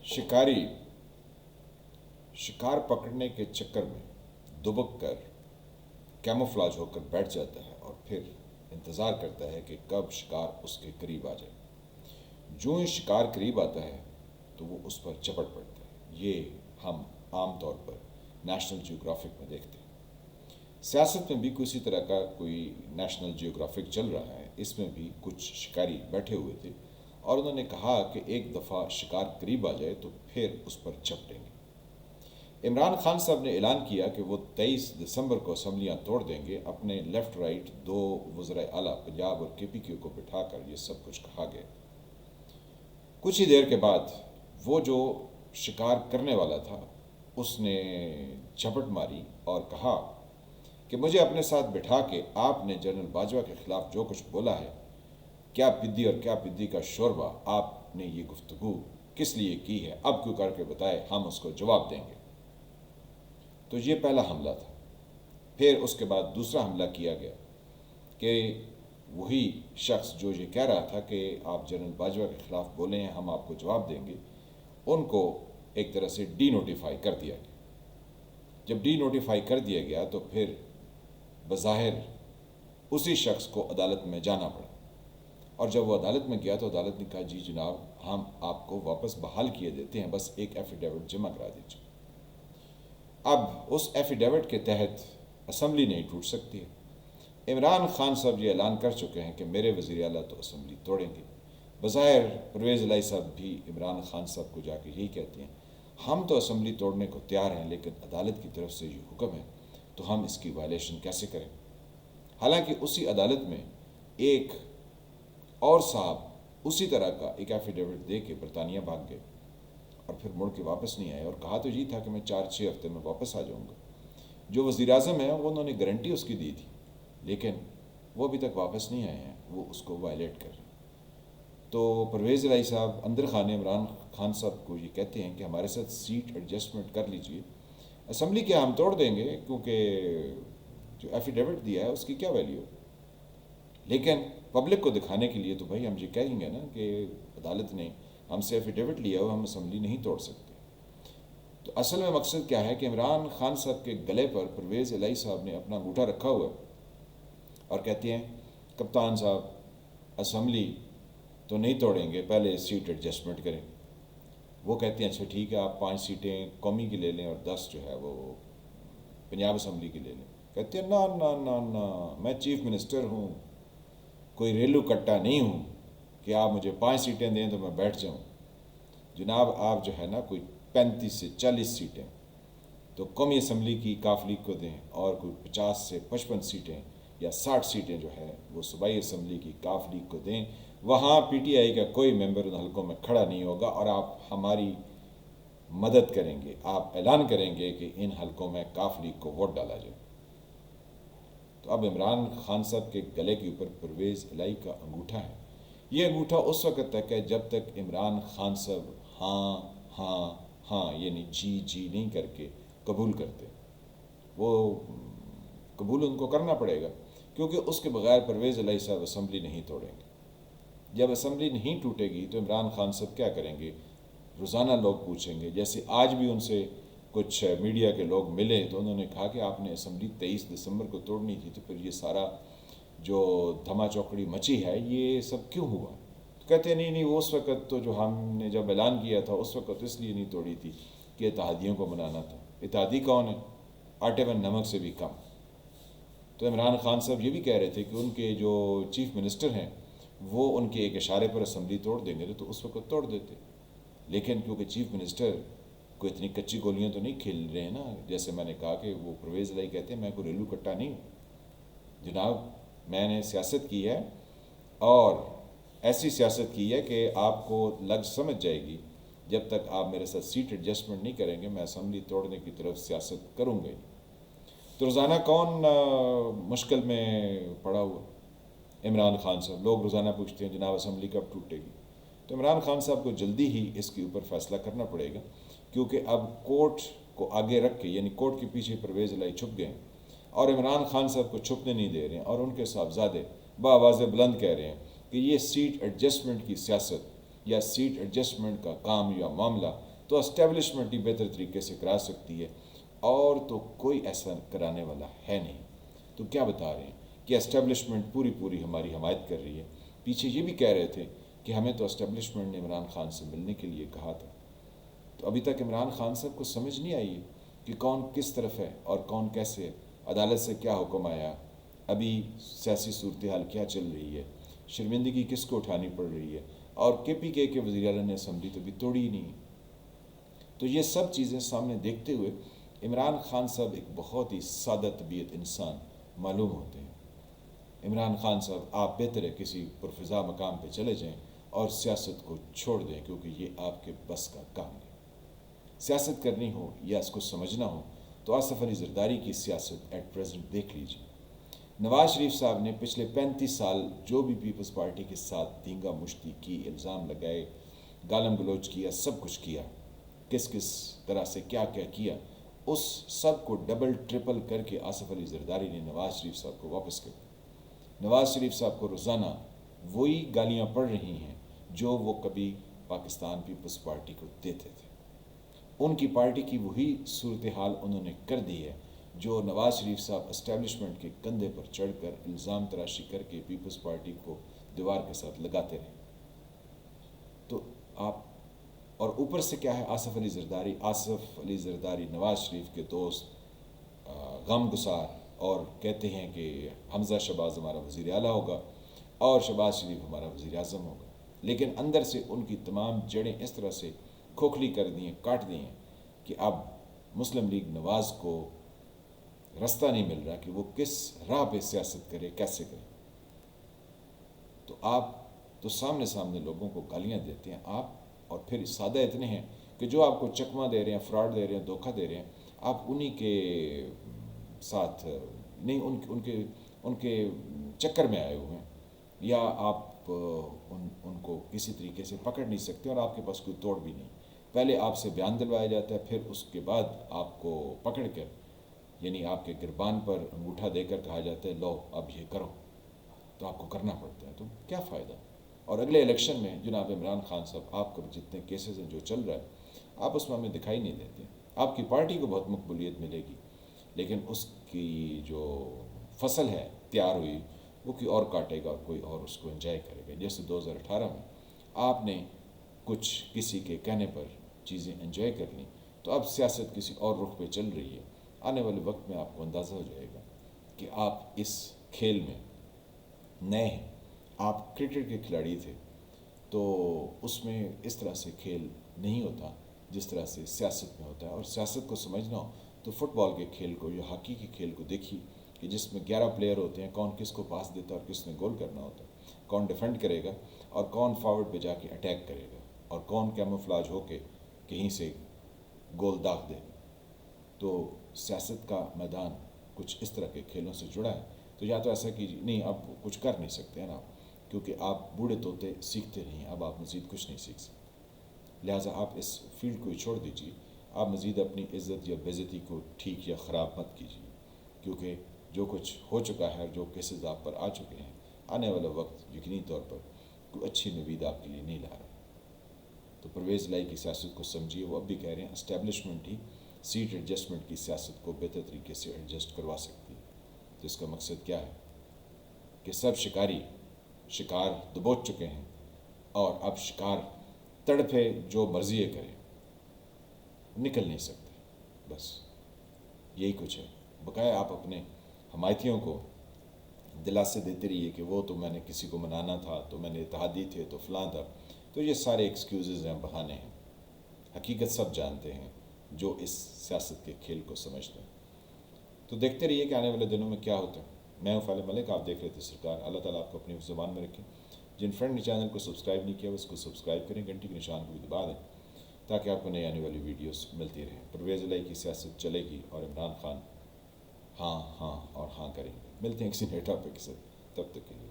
शिकारी शिकार पकड़ने के चक्कर में दुबक कर कैमोफ्लाज होकर बैठ जाता है और फिर इंतज़ार करता है कि कब शिकार उसके करीब आ जाए। जो ही शिकार करीब आता है तो वो उस पर चपट पड़ता है। ये हम आम तौर पर नेशनल जियोग्राफिक में देखते हैं। सियासत में भी किसी तरह का कोई नेशनल जियोग्राफिक चल रहा है। इसमें भी कुछ शिकारी बैठे हुए थे और उन्होंने कहा कि एक दफ़ा शिकार करीब आ जाए तो फिर उस पर झपटेंगे। इमरान खान साहब ने ऐलान किया कि वो 23 दिसंबर को असम्बलियाँ तोड़ देंगे। अपने लेफ़्ट राइट दो वज़राए आला पंजाब और KPQ को बिठाकर ये सब कुछ कहा गया। कुछ ही देर के बाद वो जो शिकार करने वाला था उसने झपट मारी और कहा कि मुझे अपने साथ बिठा के आपने जनरल बाजवा के ख़िलाफ़ जो कुछ बोला है, क्या पिद्दी और क्या पिद्दी का शोरबा, आपने ये गुफ्तगू किस लिए की है, अब क्यों करके बताए, हम उसको जवाब देंगे। तो ये पहला हमला था। फिर उसके बाद दूसरा हमला किया गया कि वही शख्स जो ये कह रहा था कि आप जनरल बाजवा के ख़िलाफ़ बोले हैं, हम आपको जवाब देंगे, उनको एक तरह से डी नोटिफाई कर दिया गया। जब डी नोटिफाई कर दिया गया तो फिर बज़ाहिर उसी शख्स को अदालत में जाना पड़ा और जब वो अदालत में गया तो अदालत ने कहा जी जनाब, हम आपको वापस बहाल किए देते हैं, बस एक एफिडेविट जमा करा दीजिए। अब उस एफिडेविट के तहत असम्बली नहीं टूट सकती है। इमरान खान साहब ये ऐलान कर चुके हैं कि मेरे वज़ीर आला तो असम्बली तोड़ेंगे। बज़ाहिर परवेज़ इलाही साहब भी इमरान खान साहब को जाके यही कहते हैं, हम तो असम्बली तोड़ने को तैयार हैं, लेकिन अदालत की तरफ से ये हुक्म है तो हम इसकी वायलेशन कैसे करें। हालांकि उसी अदालत में एक और साहब उसी तरह का एक एफिडेविट दे के बरतानिया भाग गए और फिर मुड़ के वापस नहीं आए और कहा तो ये था कि मैं 4-6 हफ्ते में वापस आ जाऊंगा। जो वज़ीर आज़म है वो उन्होंने गारंटी उसकी दी थी, लेकिन वो अभी तक वापस नहीं आए हैं, वो उसको वायलेट कर रहे हैं। तो परवेज़ इलाही साहब अंदर खाने इमरान खान साहब को ये कहते हैं कि हमारे साथ सीट एडजस्टमेंट कर लीजिए, असम्बली क्या हम तोड़ देंगे, क्योंकि जो एफिडेविट दिया है उसकी क्या वैल्यू है। लेकिन पब्लिक को दिखाने के लिए तो भाई हम ये कहेंगे ना कि अदालत ने हमसे एफिडेविट लिया हो, हम असम्बली नहीं तोड़ सकते। तो असल में मकसद क्या है कि इमरान खान साहब के गले पर परवेज़ इलाही साहब ने अपना अंगूठा रखा हुआ है और कहते हैं कप्तान साहब असम्बली तो नहीं तोड़ेंगे, पहले सीट एडजस्टमेंट करें। वो कहते हैं अच्छा ठीक है, आप 5 सीटें कौमी की ले लें और 10 जो है वो पंजाब असम्बली की ले लें। कहते हैं ना ना ना ना, मैं चीफ मिनिस्टर हूँ, कोई रेलू कट्टा नहीं हूँ कि आप मुझे 5 सीटें दें तो मैं बैठ जाऊँ। जनाब आप जो है ना कोई 35 से 40 सीटें तो कौमी असम्बली की काफ लीग को दें और कोई 50 से 55 सीटें या 60 सीटें जो है वो सूबाई असम्बली की काफ लीग को दें। वहाँ PTI का कोई मेंबर उन हलकों में खड़ा नहीं होगा और आप हमारी मदद करेंगे, आप ऐलान करेंगे कि इन हलकों में काफ लीग को वोट डाला जाए। तो अब इमरान खान साहब के गले के ऊपर परवेज़ इलाही का अंगूठा है। ये अंगूठा उस वक्त तक है जब तक इमरान खान साहब हाँ हाँ हाँ यानी जी जी नहीं करके कबूल करते। वो कबूल उनको करना पड़ेगा, क्योंकि उसके बगैर परवेज़ इलाही साहब असम्बली नहीं तोड़ेंगे। जब असम्बली नहीं टूटेगी तो इमरान खान साहब क्या करेंगे, रोज़ाना लोग पूछेंगे। जैसे आज भी उनसे कुछ मीडिया के लोग मिले तो उन्होंने कहा कि आपने असम्बली 23 दिसंबर को तोड़नी थी, तो फिर ये सारा जो धमा चौकड़ी मची है ये सब क्यों हुआ। तो कहते नहीं नहीं, वो उस वक़्त तो जो हमने जब ऐलान किया था उस वक़्त तो इसलिए नहीं तोड़ी थी कि इत्तेहादियों को मनाना था। इत्तेहादी कौन है, आटे में नमक से भी कम। तो इमरान खान साहब ये भी कह रहे थे कि उनके जो चीफ मिनिस्टर हैं वो उनके एक इशारे पर असम्बली तोड़ देंगे तो उस वक्त तोड़ देते। लेकिन क्योंकि चीफ मिनिस्टर को इतनी कच्ची गोलियां तो नहीं खेल रहे हैं ना, जैसे मैंने कहा कि वो परवेज़ इलाही कहते हैं मैं कोई रेलू कट्टा नहीं हूँ जनाब, मैंने सियासत की है और ऐसी सियासत की है कि आपको लग समझ जाएगी जब तक आप मेरे साथ सीट एडजस्टमेंट नहीं करेंगे मैं असम्बली तोड़ने की तरफ सियासत करूँगा ही। तो रोज़ाना कौन मुश्किल में पड़ा हुआ, इमरान खान साहब। लोग रोज़ाना पूछते हैं जनाब असम्बली कब टूटेगी। तो इमरान खान साहब को जल्दी ही इसके ऊपर फ़ैसला करना पड़ेगा, क्योंकि अब कोर्ट को आगे रख के यानी कोर्ट के पीछे परवेज़ इलाही छुप गए और इमरान खान साहब को छुपने नहीं दे रहे हैं और उनके साहबजादे बावाज़ बुलंद कह रहे हैं कि ये सीट एडजस्टमेंट की सियासत या सीट एडजस्टमेंट का काम या मामला تو اسٹیبلشمنٹ ہی بہتر طریقے سے کرا سکتی ہے، اور تو کوئی ایسا کرانے والا ہے نہیں۔ تو کیا بتا رہے ہیں کہ اسٹیبلشمنٹ پوری ہماری حمایت کر رہی ہے۔ پیچھے یہ بھی کہہ رہے تھے کہ ہمیں تو اسٹیبلشمنٹ نے عمران خان سے ملنے کے لیے کہا تھا۔ تو ابھی تک عمران خان صاحب کو سمجھ نہیں آئی ہے کہ کون کس طرف ہے اور کون کیسے ہے، عدالت سے کیا حکم آیا، ابھی سیاسی صورتحال کیا چل رہی ہے، شرمندگی کس کو اٹھانی پڑ رہی ہے، اور کے پی کے وزیر اعلیٰ نے اسمبلی تو بھی توڑی ہی نہیں۔ تو یہ سب چیزیں سامنے دیکھتے ہوئے عمران خان صاحب ایک بہت ہی سادہ طبیعت انسان معلوم ہوتے ہیں۔ عمران خان صاحب آپ بہتر ہے کسی پرفضا مقام پہ چلے جائیں اور سیاست کو چھوڑ دیں، کیونکہ یہ آپ کے بس کا کام نہیں۔ سیاست کرنی ہو یا اس کو سمجھنا ہو تو آصف علی زرداری کی سیاست ایٹ پریزنٹ دیکھ لیجیے۔ نواز شریف صاحب نے پچھلے 35 سال جو بھی پیپلز پارٹی کے ساتھ دینگا مشتی کی، الزام لگائے، گالم گلوچ کیا، سب کچھ کیا، کس طرح سے کیا کیا، اس سب کو ڈبل ٹرپل کر کے آصف علی زرداری نے نواز شریف صاحب کو واپس کر دیا۔ نواز شریف صاحب کو روزانہ وہی گالیاں پڑ رہی ہیں جو وہ کبھی پاکستان پیپلز پارٹی کو دیتے تھے۔ ان کی پارٹی کی وہی صورتحال انہوں نے کر دی ہے جو نواز شریف صاحب اسٹیبلشمنٹ کے کندھے پر چڑھ کر الزام تراشی کر کے پیپلز پارٹی کو دیوار کے ساتھ لگاتے رہے۔ تو آپ، اور اوپر سے کیا ہے، آصف علی زرداری نواز شریف کے دوست، غم گسار، اور کہتے ہیں کہ حمزہ شہباز ہمارا وزیر اعلیٰ ہوگا اور شہباز شریف ہمارا وزیر اعظم ہوگا، لیکن اندر سے ان کی تمام جڑیں اس طرح سے کھوکھلی کر دی ہیں، کاٹ دی ہیں کہ اب مسلم لیگ نواز کو رستہ نہیں مل رہا کہ وہ کس راہ پہ سیاست کرے، کیسے کرے۔ تو آپ تو سامنے لوگوں کو گالیاں دیتے ہیں آپ، اور پھر سادہ اتنے ہیں کہ جو آپ کو چکمہ دے رہے ہیں، فراڈ دے رہے ہیں، دھوکہ دے رہے ہیں، آپ انہی کے ساتھ نہیں، ان کے چکر میں آئے ہوئے ہیں، یا آپ ان کو کسی طریقے سے پکڑ نہیں سکتے، اور آپ کے پاس کوئی توڑ بھی نہیں۔ پہلے آپ سے بیان دلوایا جاتا ہے، پھر اس کے بعد آپ کو پکڑ کر، یعنی آپ کے گربان پر انگوٹھا دے کر کہا جاتا ہے لو اب یہ کرو، تو آپ کو کرنا پڑتا ہے۔ تو کیا فائدہ؟ اور اگلے الیکشن میں جناب عمران خان صاحب، آپ کو جتنے کیسز ہیں جو چل رہا ہے، آپ اس میں ہمیں دکھائی نہیں دیتے۔ آپ کی پارٹی کو بہت مقبولیت ملے گی، لیکن اس کی جو فصل ہے تیار ہوئی، وہ کوئی اور کاٹے گا اور کوئی اور اس کو انجوائے کرے گا۔ جیسے 2018 میں آپ نے کچھ کسی کے کہنے پر چیزیں انجوائے کر لیں، تو اب سیاست کسی اور رخ پہ چل رہی ہے۔ آنے والے وقت میں آپ کو اندازہ ہو جائے گا کہ آپ اس کھیل میں نئے ہیں۔ آپ کرکٹ کے کھلاڑی تھے تو اس میں اس طرح سے کھیل نہیں ہوتا جس طرح سے سیاست میں ہوتا ہے، اور سیاست کو سمجھنا ہو تو فٹ بال کے کھیل کو یا ہاکی کے کھیل کو دیکھیے کہ جس میں 11 پلیئر ہوتے ہیں، کون کس کو پاس دیتا ہے اور کس نے گول کرنا ہوتا ہے، کون ڈیفینڈ کرے گا اور کون فارورڈ پہ جا کے اٹیک کرے گا، اور کون کیموفلاج ہو کے کہیں سے گول داغ دے گا۔ تو سیاست کا میدان کچھ اس طرح کے کھیلوں سے جڑا ہے۔ تو یا تو ایسا کیجیے، نہیں آپ کچھ کر نہیں سکتے ہیں نا، کیونکہ آپ بوڑھے طوطے سیکھتے نہیں، اب آپ مزید کچھ نہیں سیکھ سکتے، لہٰذا آپ اس فیلڈ کو ہی چھوڑ دیجیے۔ آپ مزید اپنی عزت یا بے عزتی کو ٹھیک یا خراب مت کیجیے، کیونکہ جو کچھ ہو چکا ہے، جو کیسز آپ پر آ چکے ہیں، آنے والا وقت یقینی طور پر کوئی اچھی نوید آپ کے لیے نہیں لا رہا۔ تو پرویز الہی کی سیاست کو سمجھیے، وہ اب بھی کہہ رہے ہیں اسٹیبلشمنٹ ہی سیٹ ایڈجسٹمنٹ کی سیاست کو بہتر طریقے سے ایڈجسٹ کروا سکتی ہے۔ تو اس کا مقصد کیا ہے کہ سب شکار دبوچ چکے ہیں، اور اب شکار تڑپے جو مرضی کرے، نکل نہیں سکتے، بس یہی کچھ ہے۔ بقایا آپ اپنے حمایتیوں کو دلاسے دیتے رہیے کہ وہ تو میں نے کسی کو منانا تھا، تو میں نے اتحادی تھے، تو فلاں تھا۔ تو یہ سارے ایکسکیوزز ہیں، بہانے ہیں۔ حقیقت سب جانتے ہیں جو اس سیاست کے کھیل کو سمجھتے ہیں۔ تو دیکھتے رہیے کہ آنے والے دنوں میں کیا ہوتا ہے۔ میں ہوں فالح ملک، آپ دیکھ رہے تھے سرکار۔ اللہ تعالیٰ آپ کو اپنی زبان میں رکھے۔ جن فرینڈ نے چینل کو سبسکرائب نہیں کیا، اس کو سبسکرائب کریں، گھنٹی کے نشان کو بھی دبا دیں تاکہ آپ کو نئی آنے والی ویڈیوز ملتی رہیں۔ پرویز الہی کی سیاست چلے گی اور عمران خان ہاں اور ہاں کریں گے۔ ملتے ہیں کسی نئے ٹاپک کے ساتھ، تب تک کے لیے